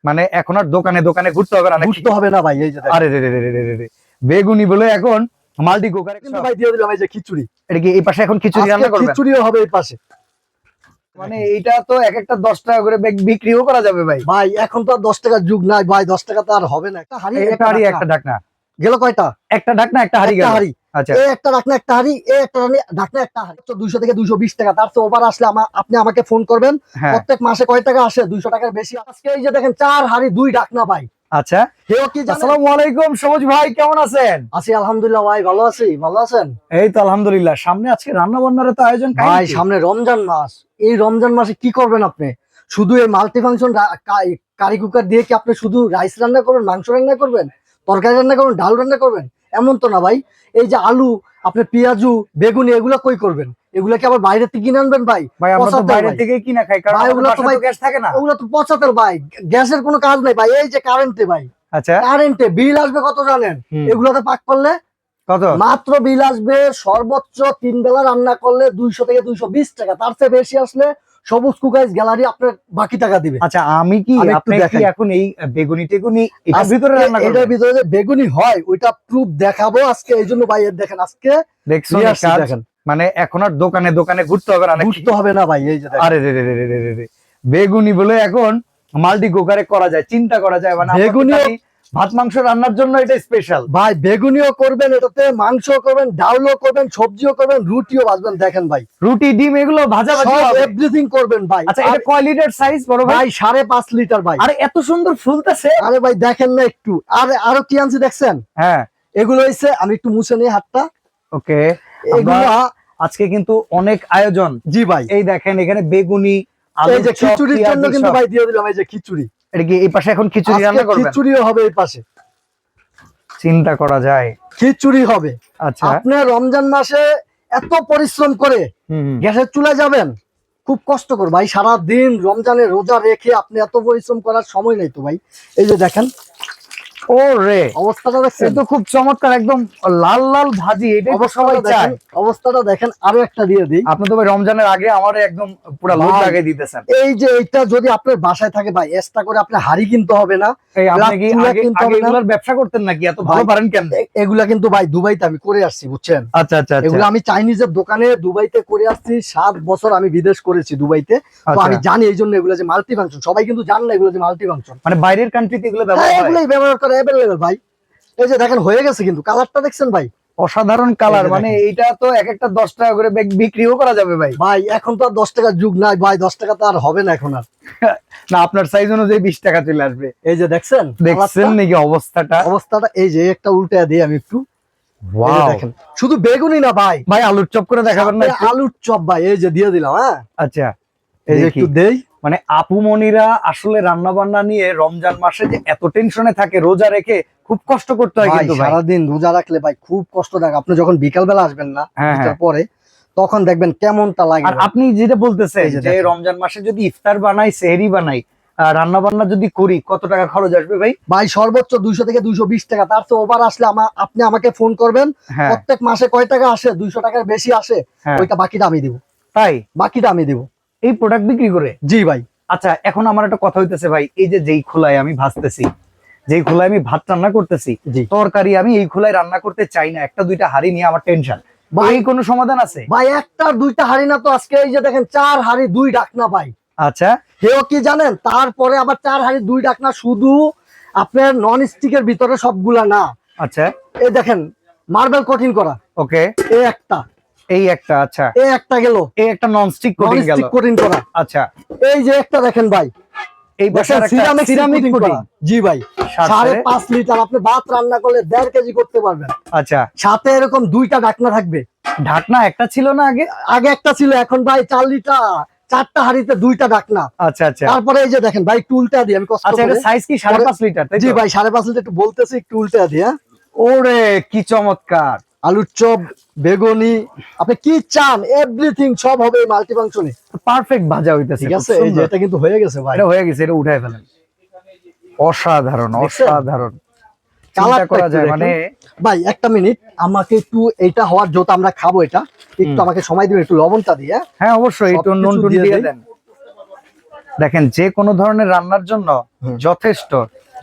মানে এখন আর দোকানে দোকানে ঘুরতে হবে না, ঘুরতে হবে না ভাই। এই যে আরে রে রে রে রে রে, বেগুনি বলে এখন মাল্টি কুকারে কিন্তু ভাই দিয়ে দিলাম এই যে খিচুড়ি। এটা কি এই পাশে এখন খিচুড়ি রান্না করবেন? খিচুড়িও হবে এই পাশে। মানে এইটা তো এক একটা 10 টাকা করে বিক্রিও করা যাবে ভাই। ভাই এখন তো আর 10 টাকার যুগ নাই ভাই, 10 টাকা তো আর হবে না। একটা হাড়ি একটা হাড়ি একটা ঢাকনা গেল কয়টা? একটা ঢাকনা একটা হাড়ি গেল। আচ্ছা এই একটা ঢাকনা একটা হাড়ি, এই একটা ঢাকনা একটা হাড়ি, তো 200 থেকে 220 টাকা। তার তো ওভার আসলে আপনি আমাকে ফোন করবেন। প্রত্যেক মাসে কয় টাকা আসে? 200 টাকার বেশি। আজকে এই যে দেখেন 4 হাড়ি 2 ঢাকনা ভাই। আচ্ছা আসসালামু আলাইকুম সবুজ ভাই, কেমন আছেন? আছি আলহামদুলিল্লাহ ভাই, ভালো আছি। ভালো আছেন? এই তো আলহামদুলিল্লাহ। সামনে আজকে রান্না বান্নার তো আয়োজন ভাই, সামনে রমজান মাস। এই রমজান মাসে কি করবেন আপনি? শুধু এই মাল্টি ফাংশন কারি কুকার দিয়ে কি আপনি শুধু রাইস রান্না করবেন, মাংস রান্না করবেন, তরকারি রান্না করবেন, ডাল রান্না করবেন? এমন তো না ভাই। এই যে আলু, আপনি পেঁয়াজু, বেগুনি এগুলো কই করবেন? এগুলো কি আবার বাইরে থেকে কিনে আনবেন ভাই? ভাই আমরা তো বাইরে থেকে কিনা খাই, কারণ ওগুলো তো ভাই গ্যাস থাকে না। ওগুলো তো পচা তেল ভাই, গ্যাসের কোনো কাজ নাই ভাই। এই যে কারেন্টে ভাই, আচ্ছা কারেন্টে বিল আসবে কত জানেন? এগুলোতে পাক করলে কত? মাত্র বিল আসবে সর্বোচ্চ 3 বেলা রান্না করলে 200 থেকে 220 টাকা। তার চেয়ে বেশি আসলে সবুজ কুকাইজ গ্যালারি আপনার বাকি টাকা দিবে। আচ্ছা আমি কি আপনি কি এখন এই বেগুনি টেগুনি এটার ভিতরে রান্না করবেন? এটার ভিতরে যে বেগুনি হয় ওইটা প্রুফ দেখাবো আজকে। এই জন্য ভাই দেখেন আজকে দেখেন, মানে এখন আর দোকানে দোকানে ঘুরতে হবে না, ঘুরতে হবে না ভাই। এই যে আরে রে রে রে রে রে রে, বেগুনি বলে এখন মাল্টি কুকারে করা যায়, চিন্তা করা যায়। মানে বেগুনি ভাত মাংস রান্নার জন্য এটা স্পেশাল ভাই। বেগুনিও করবেন, এটাতে মাংসও করবেন, ডাউলও করবেন, সবজিও করবেন, রুটিও ভাজবেন। দেখেন ভাই, রুটি ডিম এগুলো ভাজা ভাজা এভরিথিং করবেন ভাই। আচ্ছা এটা কয় লিটার সাইজ বড় ভাই? 5.5 লিটার ভাই। আরে এত সুন্দর ফুলতেছে। আরে ভাই দেখেন না একটু, আরো কি আনছি দেখছেন? হ্যাঁ এগুলো হইছে, আমি একটু মুছে নিই হাতটা। ওকে, এগুলো আজকে কিন্তু অনেক আয়োজন। জি ভাই, এই দেখেন এখানে বেগুনি, এই যে খিচুড়ির জন্য কিন্তু ভাই দিয়ে দিলাম এই যে খিচুড়ি। এটা কি এই পাশে এখন খিচুড়ি রান্না করবেন? খিচুড়িও হবে এই পাশে, চিন্তা করা যায়। খিচুড়ি হবে। আচ্ছা আপনি রমজান মাসে এত পরিশ্রম করে গ্যাসের চুলায় যাবেন, খুব কষ্ট করে ভাই। সারা দিন রমজানে রোজা রেখে আপনি এত পরিশ্রম করার সময় নেই তো ভাই। এই যে দেখেন ও রে, অবস্থাটা দেখছেন তো খুব চমৎকার, একদম লাল লাল ভাজি। এটা সবাই চায়। অবস্থাটা দেখেন। আরো একটা দিয়ে দিই। আপনি তো ভাই রমজানের আগে আমারে একদম পুরো লোড লাগিয়ে দিতেছেন। এই যে এইটা যদি আপনার বাসায় থাকে ভাই, এক্সট্রা করে আপনি হাড়ি কিনতে হবে না। এই আপনি কি আগে এগুলার ব্যবসা করতেন নাকি? এত ভালো পারেন কেন? এগুলা কিন্তু ভাই দুবাইতে আমি করে আসছি, বুঝছেন? আচ্ছা আচ্ছা, এগুলো আমি চাইনিজের দোকানে দুবাইতে করে আসছি। 7 বছর আমি বিদেশ করেছি দুবাইতে, তো আমি জানি। এই জন্য এগুলো যে মাল্টি ফাংশন, সবাই কিন্তু জান না এগুলো যে মাল্টি ফাংশন। মানে বাইরের কান্ট্রিতে এগুলো ব্যবহার হয়, এগুলোই ব্যবহার করে अवेलेबल ভাই। এই যে দেখেন হয়ে গেছে, কিন্তু কালারটা দেখছেন ভাই, অসাধারণ কালার। মানে এইটা তো এক একটা 10 টাকা করে বিক্রিও করা যাবে ভাই। ভাই এখন তো আর 10 টাকার যুগ নাই ভাই, 10 টাকা তো আর হবে না এখন আর। না, আপনার সাইজ অনুযায়ী 20 টাকা চলে আসবে। এই যে দেখছেন নাকি অবস্থাটা? এই যে একটা উল্টা দিই আমি একটু। দেখেন শুধু বেগুনি না ভাই, ভাই আলুর চপ করে দেখাবেন না? আলুর চপ ভাই, এই যে দিয়ে দিলাম। হ্যাঁ আচ্ছা, এই যে একটু দেই। মানে আপু মনিরা আসলে রান্না বান্না নিয়ে রমজান মাসে যে এত টেনশনে থাকে, রোজা রেখে খুব কষ্ট করতে হয় কিন্তু ভাই। সারাদিন রোজা রাখলে ভাই খুব কষ্ট থাকে। আপনি যখন বিকাল বেলা আসবেন না পরে, তখন দেখবেন কেমনটা লাগে। আর আপনি যেটা বলতেছেন যে রমজান মাসে যদি ইফতার বানাই, সেহরি বানাই, রান্না বান্না যদি করি, কত টাকা খরচ আসবে ভাই? ভাই সর্বোচ্চ 200 থেকে 220 টাকা। তার তো ওভার আসলে আপনি আমাকে ফোন করবেন। প্রত্যেক মাসে কয় টাকা আসে? 200 টাকার বেশি আসে, ওইটা বাকিটা আমি দিব। তাই বাকিটা আমি দিব এই প্রোডাক্ট বিক্রি করে? জি ভাই। আচ্ছা এখন আমার একটা কথা হইতেছে ভাই, এই যে যেই খোলায় আমি ভাজতেছি, যেই খোলায় আমি ভাত রান্না করতেছি, তরকারি আমি এই খোলায় রান্না করতে চাই না, একটা দুইটা হাড়ি নিয়ে আমার টেনশন ভাই, কোনো সমাধান আছে ভাই? একটা দুইটা হাড়ি না তো, আজকে এই যে দেখেন 4 হাড়ি 2 ঢাকনা ভাই। আচ্ছা হেও কি জানেন? তারপরে আবার 4 হাড়ি 2 ঢাকনা, শুধু আপনার নন স্টিকের ভিতরে সবগুলা না। আচ্ছা এই দেখেন মার্বেল কোটিং করা। ওকে, এই একটা আচ্ছা, এই একটা গেল, এই একটা ননস্টিক কোটিং করা। আচ্ছা এই যে একটা দেখেন ভাই, এই সিরামিক কোটিং। জি ভাই, 5.5 লিটার আপনি ভাত রান্না করলে 1.5 কেজি করতে পারবেন। আচ্ছা সাথে এরকম 2টা ঢাকনা থাকবে। ঢাকনা একটা ছিল না আগে? আগে একটা ছিল, এখন ভাই 4 লিটার 4টা হাড়িতে 2টা ঢাকনা। আচ্ছা আচ্ছা, তারপরে এই যে দেখেন ভাই, একটু উল্টা দিই আমি কষ্ট করে। আচ্ছা এটা সাইজ কি 5.5 লিটার? জি ভাই 5.5 লিটার, একটু বলতেছি, একটু উল্টা দিই। হ্যাঁ ওরে কি চমৎকার! আলুর চপ, বেগুনি, আপনি কি চান এভরিথিং সব হবে এই মাল্টি ফাংশনে। পারফেক্ট ভাজা হইতাছে। ঠিক আছে, এই যে এটা কিন্তু হয়ে গেছে ভাই। এটা হয়ে গেছে, এটা উঠায় ফেলেন। অসাধারণ অসাধারণ কালার করা যায়। মানে ভাই একটা মিনিট, আমাকে একটু এইটা হওয়ার যত আমরা খাবো, এটা একটু আমাকে সময় দিবেন, একটু লবণটা দিয়ে। হ্যাঁ অবশ্যই, একটু নুন টুন দিয়ে দেন। দেখেন যে কোনো ধরনের রান্নার জন্য যথেষ্ট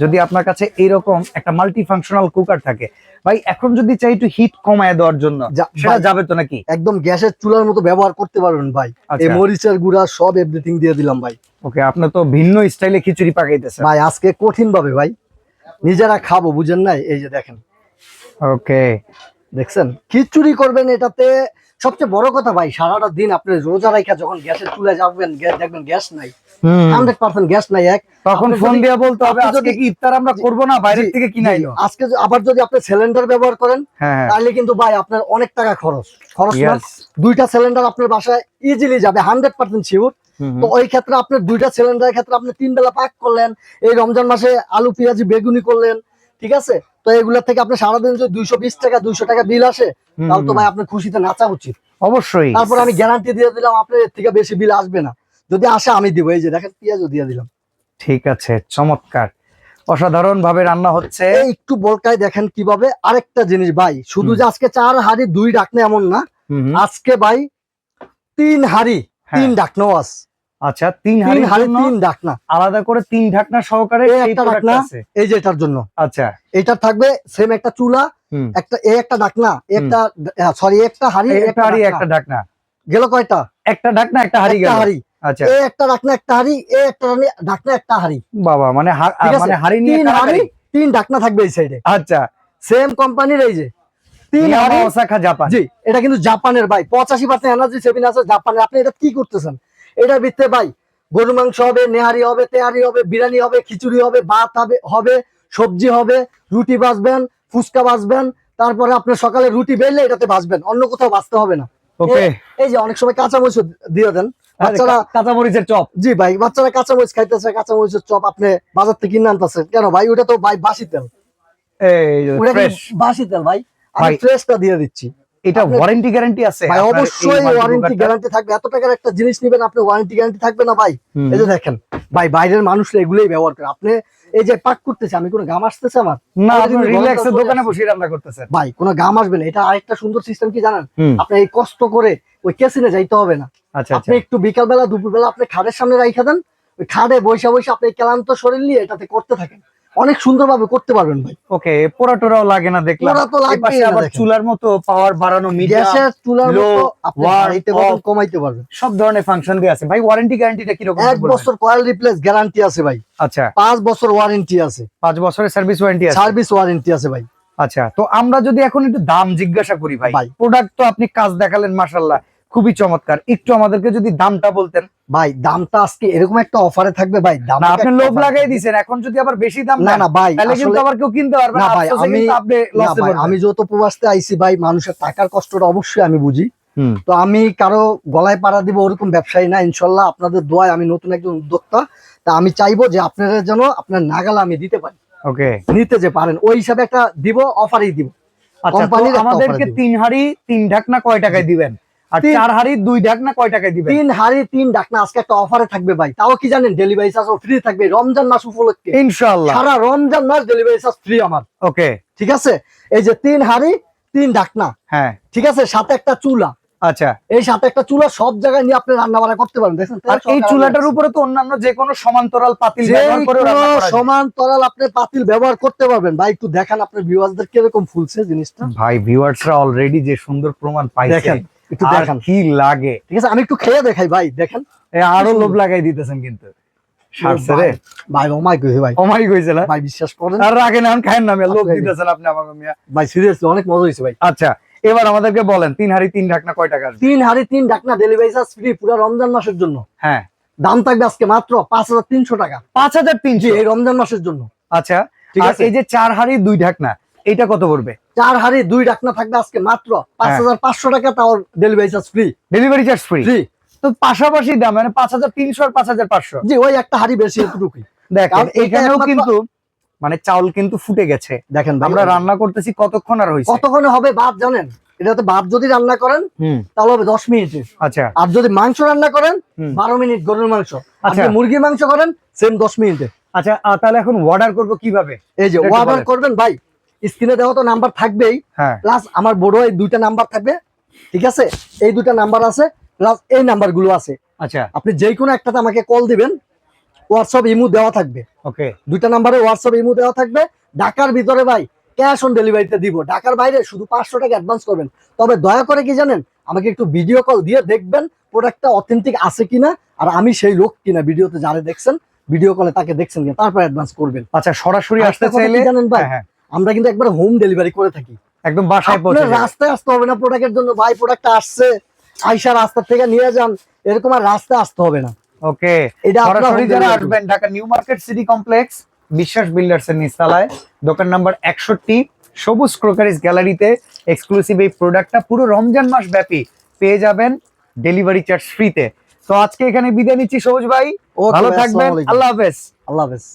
যদি আপনার কাছে এইরকম একটা মাল্টি ফাংশনাল কুকার থাকে ভাই। এখন যদি চাই একটু হিট কমায় দেওয়ার জন্য সেটা যাবে তো নাকি? একদম গ্যাসের চুলার মতো ব্যবহার করতে পারবেন ভাই। এই মরিচের গুঁড়া সব এভরিথিং দিয়ে দিলাম ভাই। ওকে, আপনি তো ভিন্ন স্টাইলে খিচুড়ি পাকাইতেছেন ভাই, আজকে কঠিন ভাবে ভাই, নিজেরা খাবো, বুঝেন নাই? এই যে দেখেন, ওকে দেখছেন খিচুড়ি করবেন। এটাতে সবচেয়ে বড় কথা ভাই, সারাটা দিন আপনি রোজা রাখা যখন গ্যাসের চুলায় যাবেন, দেখবেন গ্যাস নাই, 100% গ্যাস নাই। তখন ফোন দিয়ে বলতে হবে আজকে কি ইফতার আমরা করব না, বাইরে থেকে কিনাইলো। আজকে আবার যদি আপনি সিলিন্ডার ব্যবহার করেন তাহলে কিন্তু ভাই আপনার অনেক টাকা খরচ না। দুইটা সিলিন্ডার আপনার বাসায় ইজিলি যাবে, 100% শিওর। তো ওই ক্ষেত্রে আপনার দুইটা সিলিন্ডারের ক্ষেত্রে আপনি 3 বেলা পাক করলেন, এই রমজান মাসে আলু পেঁয়াজি বেগুনি করলেন, ঠিক আছে? তো এগুলা থেকে আপনি সারাদিন যদি 220 টাকা 200 টাকা বিল আসে, তাহলে তো ভাই আপনার খুশিতে নাচা উচিত। অবশ্যই। তারপর আমি গ্যারান্টি দিয়ে দিলাম আপনার এর থেকে বেশি বিল আসবে না, যদি আসে আমি দিব। এই যে দেখেন পেঁয়াজও দিয়ে দিলাম। ঠিক আছে, চমৎকার, অসাধারণ ভাবে রান্না হচ্ছে। একটু বলকায় দেখেন কিভাবে। আরেকটা জিনিস ভাই, শুধু যে আজকে 4 হাঁড়ি 2 ঢাকনা এমন না, আজকে ভাই 3 হাঁড়ি 3 ঢাকনাও আছে। আচ্ছা, 3 হাঁড়ি 3 ঢাকনা আলাদা করে 3 ঢাকনা সহকারে একটা ঢাকনা এই যে এটার জন্য। আচ্ছা, এটা থাকবে সেম একটা চুলা, একটা ঢাকনা, একটা সরি একটা হাঁড়ি একটা ঢাকনা গেল। কয়টা? একটা ঢাকনা একটা হাঁড়ি গেল। আচ্ছা, এই একটা ঢাকনা একটা হাঁড়ি, এই একটা ঢাকনা একটা হাঁড়ি। বাবা, মানে হাঁড়ি নিয়ে 3 হাঁড়ি 3 ঢাকনা থাকবে এই সাইডে। আচ্ছা, সেম কোম্পানির এই যে 3 হাঁড়ি। Osaka Japan. জি, এটা কিন্তু জাপানের ভাই, 85% এনার্জি সেভিং আছে জাপানের। আপনি এটা কি করতেছেন? এটার ভিতরে ভাই গরু মাংস হবে, নেহারি হবে, তেহারি হবে, বিরিয়ানি হবে, খিচুড়ি হবে, ভাত হবে, সবজি হবে, রুটি ভাজবেন, ফুচকা ভাজবেন, তারপরে আপনার সকালে রুটি বেললে এটাতে ভাজবেন, অন্য কোথাও ভাজতে হবে না। ওকে, এই যে অনেক সময় কাঁচামরিচ দিয়ে দেন বাচ্চারা, কাঁচামরিচের চপ। জি ভাই, বাচ্চারা কাঁচামরিচ খাইতেছে, কাঁচামরিচের চপ আপনি বাজার থেকে কিনে আনতেছেন কেন ভাই? ওটা তো ভাই বাসি তেল, বাসি তেল ভাই, আমি ফ্রেশটা দিয়ে দিচ্ছি। এটা ওয়ারেন্টি গ্যারান্টি আছে ভাই? অবশ্যই ওয়ারেন্টি গ্যারান্টি থাকবে। এত টাকার একটা জিনিস নেবেন আপনি, ওয়ারেন্টি গ্যারান্টি থাকবে না ভাই? এই যে দেখেন ভাই, বাইরের মানুষরা এগুলোই ব্যবহার করে। আপনি এই যে পাক করতেছে, আমি কোনো গাম আসতেছে আমার না, আপনি রিল্যাক্সে দোকানে বসে রান্না করতেছেন ভাই, কোনো গাম আসবে না। এটা আরেকটা সুন্দর সিস্টেম কি জানেন? আপনি এই কষ্ট করে ওই কেসিনে যাইতে হবে না। আচ্ছা, আপনি একটু বিকাল বেলা দুপুর বেলা আপনি খাটের সামনে রাইখা দেন, ওই খাটে বসে বসে আপনি ক্লান্ত শরীর নিয়ে এটাতে করতে থাকেন, অনেক সুন্দরভাবে করতে পারবেন ভাই। ওকে, পোড়াটোরাও লাগে না দেখলাম। পোড়া তো লাগবেই না। আবার চুলার মতো পাওয়ার বাড়ানো, গ্যাসের চুলার মতো আপনি বাড়াইতে পারবেন, কমাইতে পারবেন, সব ধরনের ফাংশন দিয়ে আছে ভাই। ওয়ারেন্টি গ্যারান্টিটা কি রকম? 1 বছর কয়েল রিপ্লেস গ্যারান্টি আছে ভাই। আচ্ছা, 5 বছর ওয়ারেন্টি আছে, 5 বছরের সার্ভিস ওয়ারেন্টি আছে, সার্ভিস ওয়ারেন্টি আছে ভাই। আচ্ছা, তো আমরা যদি এখন একটু দাম জিজ্ঞাসা করি ভাই, প্রোডাক্ট তো আপনি কাজ দেখালেন মাশাআল্লাহ, খুবই চমৎকার, একটু আমাদেরকে যদি দামটা বলতেন। ভাই দামটা আজকে এরকম একটা অফারে থাকবে ভাই, দাম আপনি লোভ লাগাই দিবেন। এখন যদি আবার বেশি দাম না ভাই, তাহলে কিন্তু আবার কেউ কিনতে পারবে না। ভাই আমি যত প্রবাসতে আইছি ভাই, মানুষের টাকার কষ্টটা অবশ্যই আমি বুঝি। তো আমি কারো গলায় পাড়া দিব ওরকম ব্যবসায়ী না। ইনশাল্লাহ আপনাদের দোয়ায় আমি নতুন একজন উদ্যোক্তা, তা আমি চাইবো যে আপনারা যেন আপনার নাগাল আমি দিতে পারি। ওকে, নিতে যে পারেন ওই হিসাবে একটা দিব, অফারই দিব। কোম্পানির আমাদেরকে 3 হাঁড়ি 3 ঢাকনা কয় টাকায় দিবেন? আর 4 হাঁড়ি 2 ঢাকনা কয় টাকায় দিবেন? 3 হাঁড়ি 3 ঢাকনা আজকে একটা অফারে থাকবে ভাই। তাও কি জানেন? ডেলিভারি চার্জ ফ্রি থাকবে রমজান মাস উপলক্ষে ইনশাআল্লাহ। সারা রমজান মাস ডেলিভারি চার্জ ফ্রি আমার। ওকে, ঠিক আছে। এই যে 3 হাঁড়ি 3 ঢাকনা, হ্যাঁ ঠিক আছে, সাথে একটা চুলা। আচ্ছা, এই সাথে একটা চুলা সব জায়গায় নিয়ে আপনি রান্না বান্না করতে পারেন। দেখেন, আর এই চুলাটার উপরে তো অন্যান্য যে কোনো সমান্তরাল পাতিল ব্যবহার করে রান্না করা যায়। সমান্তরাল আপনি পাতিল ব্যবহার করতে পারবেন ভাই। একটু দেখেন আপনার ভিউয়ারদের কিরকম ফুলছে জিনিসটা। ভাই ভিউয়ারসরা অলরেডি যে সুন্দর প্রমাণ পাইছে, দেখেন একটু দেখেন কি লাগে। ঠিক আছে, আমি একটু খেয়ে দেখাই ভাই। দেখেন, আরো লোভ লাগাই দিতেছেন কিন্তু। ভাই ওমাই কইছে ভাই, ওমাই কইছে না ভাই, বিশ্বাস করেন। আর রাখেন না, খায়েন না, লোভ দিতেছেন আপনি আমাকে মিয়া। ভাই সিরিয়াসলি অনেক মজা হইছে ভাই। আচ্ছা, এবার আমাদেরকে বলেন 3 হাঁড়ি 3 ঢাকনা কয় টাকা? 3 হাঁড়ি 3 ঢাকনা ডেলিভারি চার্জ ফ্রি পুরো রমজান মাসের জন্য। হ্যাঁ, দাম থাকবে আজকে মাত্র 5300 টাকা। 5300 এই রমজান মাসের জন্য। আচ্ছা, ঠিক আছে। এই যে 4 হাঁড়ি 2 ঢাকনা, এটা কত পড়বে? 4 হাঁড়ি 2 ঢাকনা থাকবে আজকে মাত্র 5500 টাকা, তাও delivery charge free. Delivery charge free. তো পাশাপাশি দাম মানে 5300 আর 5500। জি, ওই একটা হাঁড়ি বেশি এতটুকুই। দেখেন এখানেও কিন্তু মানে চাউল কিন্তু ফুটে গেছে। দেখেন আমরা রান্না করতেছি কতক্ষণ আর হইছে? কতক্ষণে হবে ভাত জানেন? এটাতে ভাত যদি রান্না করেন তাহলে হবে 10 মিনিটে। আচ্ছা, আর যদি মাংস রান্না করেন 12 মিনিট গরুর মাংস। আচ্ছা, মুরগির মাংস করেন সেম 10 মিনিটে। আচ্ছা, তাহলে এখন অর্ডার করব কিভাবে? এই যে অর্ডার করবেন ভাই, স্ক্রিনে দেওয়া তো নাম্বার থাকবেই, প্লাস আমার বড় এই 2টা নাম্বার থাকবে। ঠিক আছে, এই 2টা নাম্বার আছে, প্লাস এই নাম্বারগুলো আছে। আচ্ছা, আপনি যে কোনো একটাতে আমাকে কল দিবেন, হোয়াটসঅ্যাপ ইমো দেওয়া থাকবে, ওকে। 2টা নাম্বারে হোয়াটসঅ্যাপ ইমো দেওয়া থাকবে। ঢাকার ভিতরে ভাই ক্যাশ অন ডেলিভারিতে দিব, ঢাকার বাইরে শুধু 500 টাকা অ্যাডভান্স করবেন। তবে দয়া করে কি জানেন, আমাকে একটু ভিডিও কল দিয়ে দেখবেন প্রোডাক্টটা অথেন্টিক আছে কিনা, আর আমি সেই লোক কিনা ভিডিওতে যারা দেখছেন, ভিডিও কলে তাকে দেখছেন কিনা, তারপর অ্যাডভান্স করবেন। আচ্ছা, সরাসরি আসতে আরেকটা কথা চাইলে কি জানেন ভাই, হ্যাঁ, আমরা কিন্তু একবার হোম ডেলিভারি করে থাকি, একদম বাসায় আপনার পৌঁছে যাবে। রাস্তায় আসতে হবে না প্রোডাক্টের জন্য। ভাই প্রোডাক্টটা আসছে, আইসা রাস্তা থেকে নিয়ে যান, এরকম আর রাস্তায় আসতে হবে না। ওকে, এটা আপনার সরাসরি home যারা delivery। আসবেন Dhaka new market city complex বিশ্বাস বিল্ডার্স এর নিচতলায় দোকান নাম্বার 61 সবুজ ক্রোকারিজ গ্যালারিতে এক্সক্লুসিভ এই প্রোডাক্টটা পুরো রমজান মাস ব্যাপী পেয়ে যাবেন ডেলিভারি চার্জ ফ্রিতে। তো আজকে এখানে বিদায় নিচ্ছি সবুজ ভাই, Okay ভালো ভাই, থাকবেন, আসসালামু আলাইকুম। আল্লাহ হাফেজ। আল্লাহ হাফেজ।